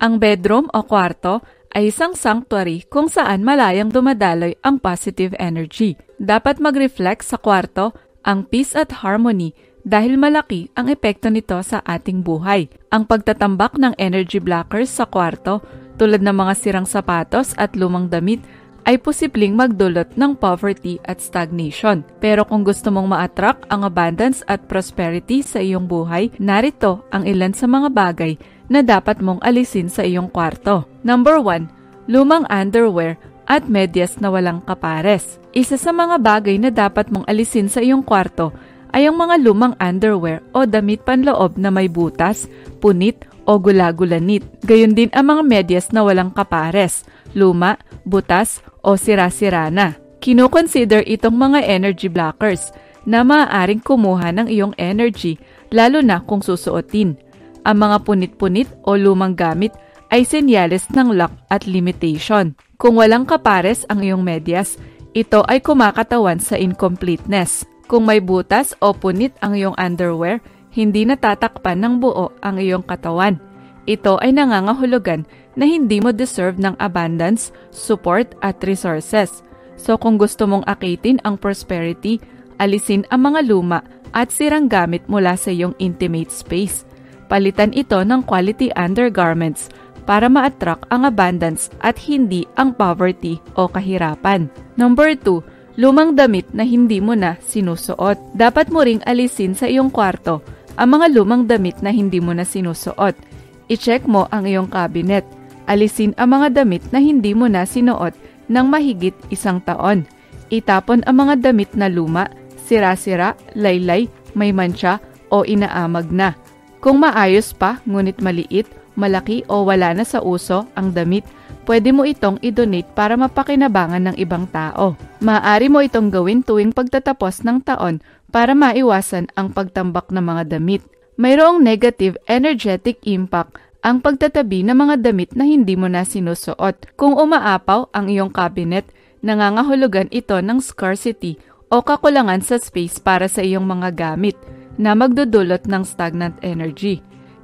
Ang bedroom o kwarto ay isang sanctuary kung saan malayang dumadaloy ang positive energy. Dapat mag-reflect sa kwarto ang peace at harmony dahil malaki ang epekto nito sa ating buhay. Ang pagtatambak ng energy blockers sa kwarto tulad ng mga sirang sapatos at lumang damit ay posibleng magdulot ng poverty at stagnation. Pero kung gusto mong ma-attract ang abundance at prosperity sa iyong buhay, narito ang ilan sa mga bagay na dapat mong alisin sa iyong kwarto. Number 1, lumang underwear at medyas na walang kapares. Isa sa mga bagay na dapat mong alisin sa iyong kwarto ay ang mga lumang underwear o damit panloob na may butas, punit o gula-gulanit. Gayon din ang mga medyas na walang kapares, luma, butas o sira-sira na. Kino-consider itong mga energy blockers na maaaring kumuha ng iyong energy lalo na kung susuotin. Ang mga punit-punit o lumang gamit ay senyales ng lack at limitation. Kung walang kapares ang iyong medyas, ito ay kumakatawan sa incompleteness. Kung may butas o punit ang iyong underwear, hindi natatakpan ng buo ang iyong katawan. Ito ay nangangahulugan na hindi mo deserve ng abundance, support at resources. So kung gusto mong akitin ang prosperity, alisin ang mga luma at sirang gamit mula sa iyong intimate space. Palitan ito ng quality undergarments para ma-attract ang abundance at hindi ang poverty o kahirapan. Number 2, lumang damit na hindi mo na sinusuot. Dapat mo ring alisin sa iyong kwarto ang mga lumang damit na hindi mo na sinusuot. I-check mo ang iyong cabinet. Alisin ang mga damit na hindi mo na sinuot ng mahigit 1 taon. Itapon ang mga damit na luma, sira-sira, laylay, may mantsa o inaamag na. Kung maayos pa ngunit maliit, malaki o wala na sa uso ang damit, pwede mo itong i-donate para mapakinabangan ng ibang tao. Maaari mo itong gawin tuwing pagtatapos ng taon para maiwasan ang pagtambak ng mga damit. Mayroong negative energetic impact ang pagtatabi ng mga damit na hindi mo na sinusuot. Kung umaapaw ang iyong cabinet, nangangahulugan ito ng scarcity o kakulangan sa space para sa iyong mga gamit na magdudulot ng stagnant energy.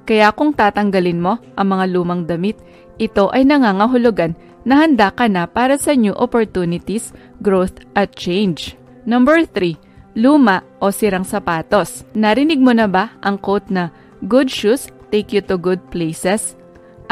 Kaya kung tatanggalin mo ang mga lumang damit, ito ay nangangahulugan na handa ka na para sa new opportunities, growth at change. Number 3, luma o sirang sapatos. Narinig mo na ba ang quote na, "Good shoes take you to good places"?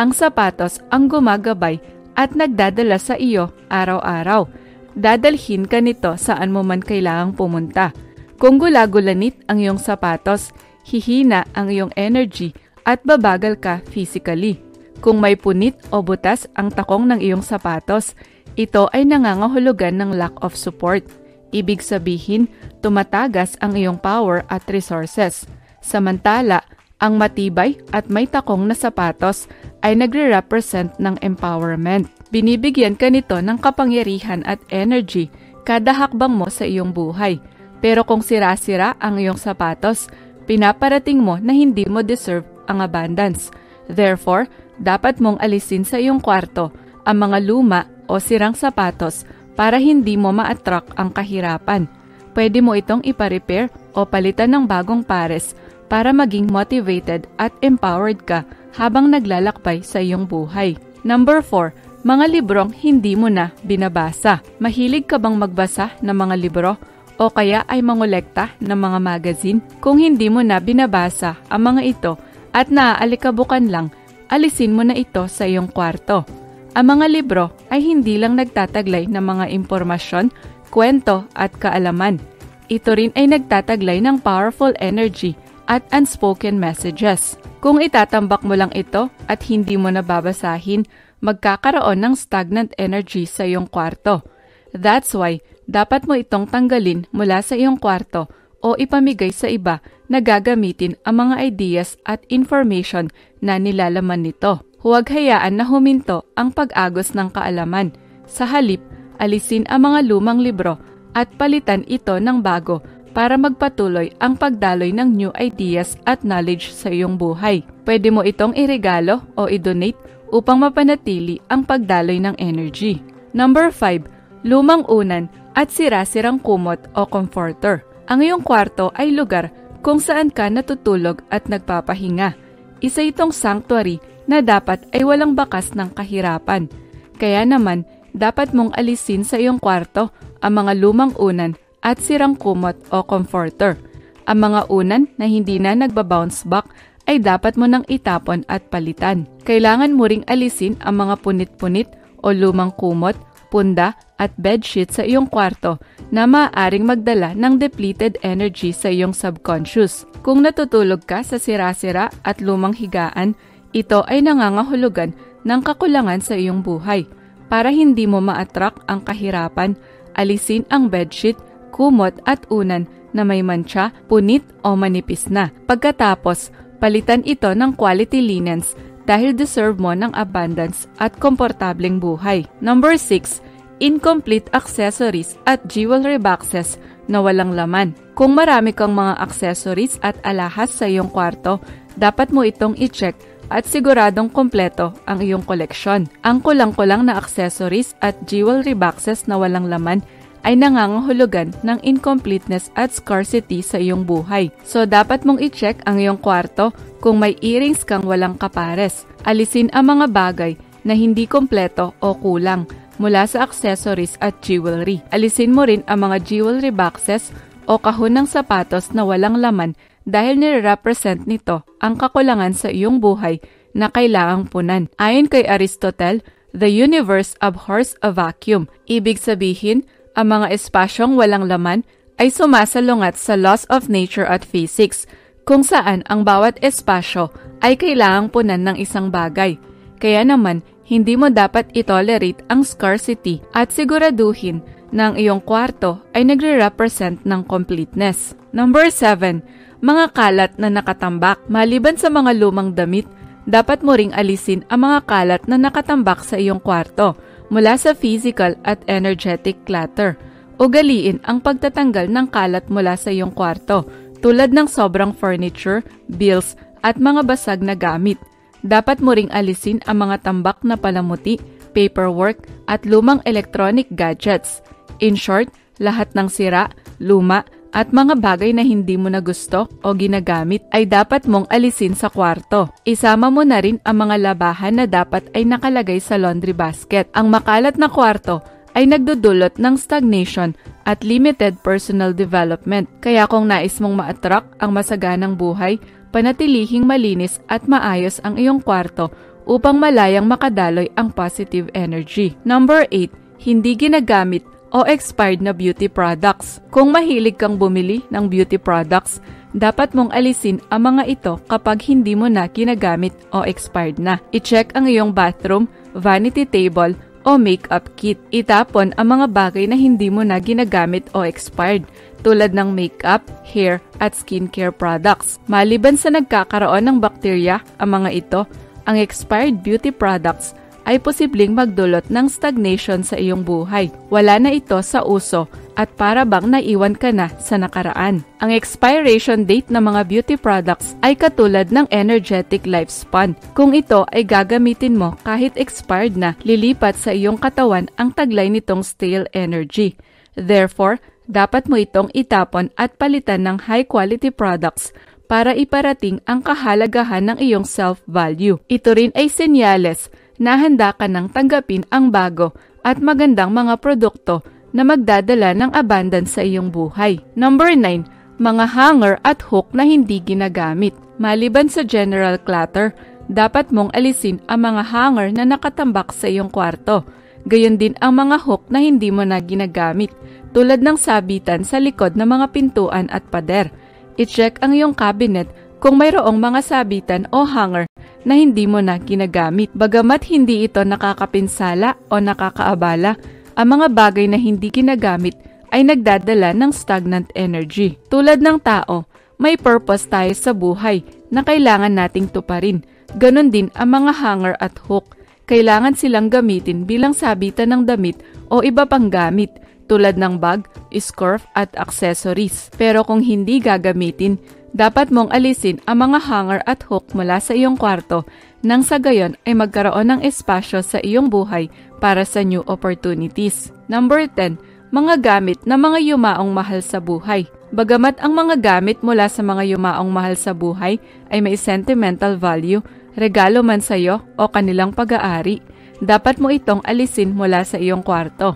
Ang sapatos ang gumagabay at nagdadala sa iyo araw-araw. Dadalhin ka nito saan mo man kailangang pumunta. Kung gula-gulanit ang iyong sapatos, hihina ang iyong energy at babagal ka physically. Kung may punit o butas ang takong ng iyong sapatos, ito ay nangangahulugan ng lack of support. Ibig sabihin, tumatagas ang iyong power at resources. Samantala, ang matibay at may takong na sapatos ay nagre-represent ng empowerment. Binibigyan ka nito ng kapangyarihan at energy kada hakbang mo sa iyong buhay. Pero kung sira-sira ang iyong sapatos, pinaparating mo na hindi mo deserve ang abundance. Therefore, dapat mong alisin sa iyong kwarto ang mga luma o sirang sapatos para hindi mo ma-attract ang kahirapan. Pwede mo itong ipa-repair o palitan ng bagong pares para maging motivated at empowered ka habang naglalakbay sa iyong buhay. Number 4, mga librong hindi mo na binabasa. Mahilig ka bang magbasa ng mga libro o kaya ay mangolekta ng mga magazine? Kung hindi mo na binabasa ang mga ito at naaalikabukan lang, alisin mo na ito sa iyong kwarto. Ang mga libro ay hindi lang nagtataglay ng mga impormasyon, kwento at kaalaman. Ito rin ay nagtataglay ng powerful energy at unspoken messages. Kung itatambak mo lang ito at hindi mo nababasahin, magkakaroon ng stagnant energy sa iyong kwarto. That's why, dapat mo itong tanggalin mula sa iyong kwarto o ipamigay sa iba na gagamitin ang mga ideas at information na nilalaman nito. Huwag hayaan na huminto ang pag-agos ng kaalaman. Sa halip, alisin ang mga lumang libro at palitan ito ng bago para magpatuloy ang pagdaloy ng new ideas at knowledge sa iyong buhay. Pwede mo itong iregalo o i-donate upang mapanatili ang pagdaloy ng energy. Number 5, lumang unan at sira-sirang kumot o comforter. Ang iyong kwarto ay lugar kung saan ka natutulog at nagpapahinga. Isa itong sanctuary na dapat ay walang bakas ng kahirapan. Kaya naman, dapat mong alisin sa iyong kwarto ang mga lumang unan at sirang kumot o comforter. Ang mga unan na hindi na nagbabounce back ay dapat mo nang itapon at palitan. Kailangan mo ring alisin ang mga punit-punit o lumang kumot, punda at bedsheet sa iyong kwarto na maaaring magdala ng depleted energy sa iyong subconscious. Kung natutulog ka sa sira-sira at lumang higaan, ito ay nangangahulugan ng kakulangan sa iyong buhay. Para hindi mo ma-attract ang kahirapan, alisin ang bedsheet, kumot at unan na may mantsa, punit o manipis na. Pagkatapos, palitan ito ng quality linens dahil deserve mo ng abundance at komportableng buhay. Number 6, incomplete accessories at jewelry boxes na walang laman. Kung marami kang mga accessories at alahas sa iyong kwarto, dapat mo itong i-check at siguradong kompleto ang iyong koleksyon. Ang kulang-kulang na accessories at jewelry boxes na walang laman ay nangangahulugan ng incompleteness at scarcity sa iyong buhay. So dapat mong i-check ang iyong kwarto kung may earrings kang walang kapares. Alisin ang mga bagay na hindi kompleto o kulang mula sa accessories at jewelry. Alisin mo rin ang mga jewelry boxes o kahon ng sapatos na walang laman dahil nire-represent nito ang kakulangan sa iyong buhay na kailangang punan. Ayon kay Aristotle, the universe abhors a vacuum. Ibig sabihin, ang mga espasyong walang laman ay sumasalungat sa laws of nature at physics, kung saan ang bawat espasyo ay kailangang punan ng isang bagay. Kaya naman, hindi mo dapat itolerate ang scarcity at siguraduhin na ang iyong kwarto ay nagre-represent ng completeness. Number 7, mga kalat na nakatambak. Maliban sa mga lumang damit, dapat mo ring alisin ang mga kalat na nakatambak sa iyong kwarto mula sa physical at energetic clutter. Ugaliin ang pagtatanggal ng kalat mula sa iyong kwarto tulad ng sobrang furniture, bills at mga basag na gamit. Dapat mo ring alisin ang mga tambak na palamuti, paperwork at lumang electronic gadgets. In short, lahat ng sira, luma at mga bagay na hindi mo na gusto o ginagamit ay dapat mong alisin sa kwarto. Isama mo na rin ang mga labahan na dapat ay nakalagay sa laundry basket. Ang makalat na kwarto ay nagdudulot ng stagnation at limited personal development. Kaya kung nais mong ma-attract ang masaganang buhay, panatilihing malinis at maayos ang iyong kwarto upang malayang makadaloy ang positive energy. Number 8, hindi ginagamit o expired na beauty products. Kung mahilig kang bumili ng beauty products, dapat mong alisin ang mga ito kapag hindi mo na ginagamit o expired na. I-check ang iyong bathroom, vanity table o makeup kit. Itapon ang mga bagay na hindi mo na ginagamit o expired, tulad ng makeup, hair at skincare products. Maliban sa nagkakaroon ng bakterya ang mga ito, ang expired beauty products ay posibleng magdulot ng stagnation sa iyong buhay. Wala na ito sa uso at para bang naiwan ka na sa nakaraan. Ang expiration date ng mga beauty products ay katulad ng energetic lifespan. Kung ito ay gagamitin mo kahit expired na, lilipat sa iyong katawan ang taglay nitong stale energy. Therefore, dapat mo itong itapon at palitan ng high-quality products para iparating ang kahalagahan ng iyong self-value. Ito rin ay senyales na handa ka nang tanggapin ang bago at magandang mga produkto na magdadala ng abundance sa iyong buhay. Number 9, mga hanger at hook na hindi ginagamit. Maliban sa general clutter, dapat mong alisin ang mga hanger na nakatambak sa iyong kwarto. Gayon din ang mga hook na hindi mo na ginagamit, tulad ng sabitan sa likod ng mga pintuan at pader. I-check ang iyong cabinet kung mayroong mga sabitan o hanger na hindi mo na ginagamit. Bagamat hindi ito nakakapinsala o nakakaabala, ang mga bagay na hindi ginagamit ay nagdadala ng stagnant energy. Tulad ng tao, may purpose tayo sa buhay na kailangan nating tuparin. Ganon din ang mga hanger at hook. Kailangan silang gamitin bilang sabitan ng damit o iba pang gamit tulad ng bag, scarf at accessories. Pero kung hindi gagamitin, dapat mong alisin ang mga hanger at hook mula sa iyong kwarto nang sa gayon ay magkaroon ng espasyo sa iyong buhay para sa new opportunities. Number 10, mga gamit na mga yumaong mahal sa buhay. Bagamat ang mga gamit mula sa mga yumaong mahal sa buhay ay may sentimental value, regalo man sa iyo o kanilang pag-aari. Dapat mo itong alisin mula sa iyong kwarto.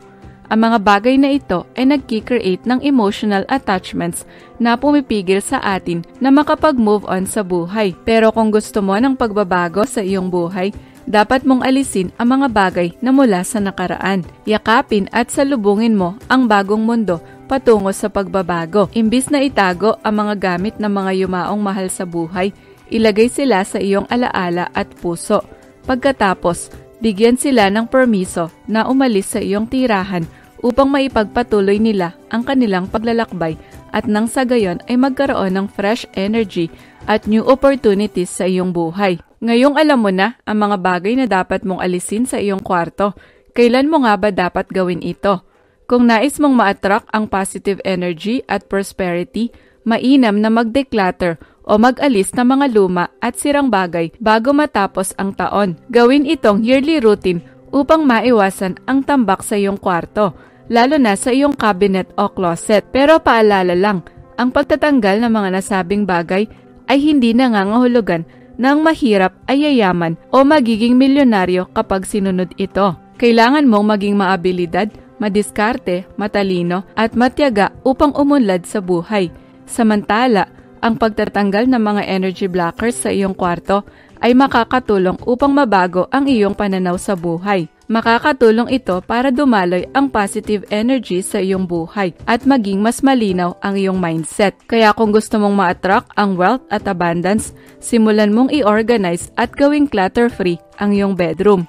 Ang mga bagay na ito ay nagki-create ng emotional attachments na pumipigil sa atin na makapag-move on sa buhay. Pero kung gusto mo ng pagbabago sa iyong buhay, dapat mong alisin ang mga bagay na mula sa nakaraan. Yakapin at salubungin mo ang bagong mundo patungo sa pagbabago. Imbis na itago ang mga gamit ng mga yumaong mahal sa buhay, ilagay sila sa iyong alaala at puso. Pagkatapos, bigyan sila ng permiso na umalis sa iyong tirahan upang maipagpatuloy nila ang kanilang paglalakbay at nang sa gayon ay magkaroon ng fresh energy at new opportunities sa iyong buhay. Ngayong alam mo na ang mga bagay na dapat mong alisin sa iyong kwarto, kailan mo nga ba dapat gawin ito? Kung nais mong ma-attract ang positive energy at prosperity, mainam na mag-declutter o mag-alis ng mga luma at sirang bagay bago matapos ang taon. Gawin itong yearly routine upang maiwasan ang tambak sa iyong kwarto, lalo na sa iyong cabinet o closet. Pero paalala lang, ang pagtatanggal ng mga nasabing bagay ay hindi nangangahulugan na ang mahirap ay yayaman o magiging milyonaryo kapag sinunod ito. Kailangan mong maging maabilidad, madiskarte, matalino at matyaga upang umunlad sa buhay. Samantala, ang pagtatanggal ng mga energy blockers sa iyong kwarto ay makakatulong upang mabago ang iyong pananaw sa buhay. Makakatulong ito para dumaloy ang positive energy sa iyong buhay at maging mas malinaw ang iyong mindset. Kaya kung gusto mong ma-attract ang wealth at abundance, simulan mong i-organize at gawing clutter-free ang iyong bedroom.